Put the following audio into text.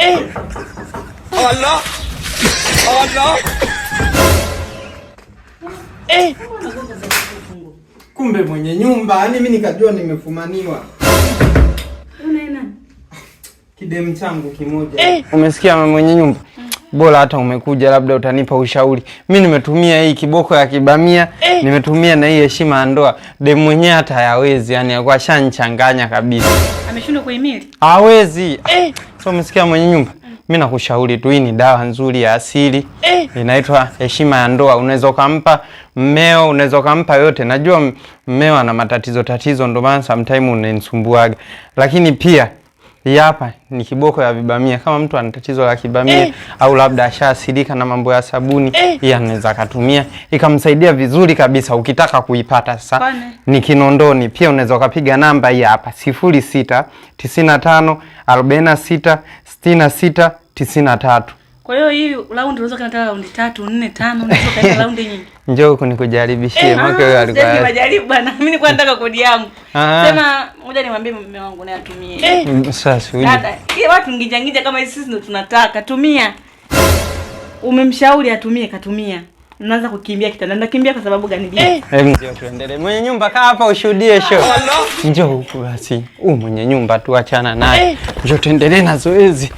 Allah. Allah. Kumbe mwenye nyumba, yani mimi nikajua nimefumaniwa. Unaenda? Kidemu changu kimoja. Umesikia mwenye nyumba? Bora hata umekuja, labda utanipa ushauri. Mimi nimetumia hii kiboko ya kibamia, nimetumia na hii heshima ya ndoa. Demu mwenyewe hata hayawezi, yani alikuwa shanichanganya kabisa. Ameshindwa kuhimili? Hawezi. So umesikia mwenye nyumba? Mimi nakushauri tu, hii ni dawa nzuri ya asili. Inaitwa heshima ya ndoa. Unaweza kumpa mmeo, unaweza kumpa yote. Najua mmeo ana tatizo ndio maana sometimes unanisumbuaga. Lakini pia hii hapa ni kiboko ya vibamia. Kama mtu ana tatizo la kibamia au labda ashaasilika na mambo ya sabuni, hii anaweza kutumia ikamsaidia vizuri kabisa. Ukitaka kuipata sasa ni Kinondoni. Pia unaweza kupiga namba hii hapa 06 95 46 66 93. Kwa hiyo hii round unaweza kanta round 3, 4, 5, unaweza kanta round nyingi. Njoo huko nikujaribishie mwaka wewe alikuwa. Sasa majaribu bwana. Mimi nilikuwa nataka kodi yangu. Sema ngoja nimwambie mume wangu naye atumie. Sasa uje. Dada, hii watu nginja kama sisi ndio tunataka. Tumia. Umemshauri atumie, katumia. Unaanza kukimbia kitanda. Nakimbia kwa sababu gani bia? Njoo tuendelee. Mwenye nyumba kaa hapa ushuhudie show. Njoo huko basi. Mwenye nyumba tu achana naye. Njoo tuendelee na zoezi.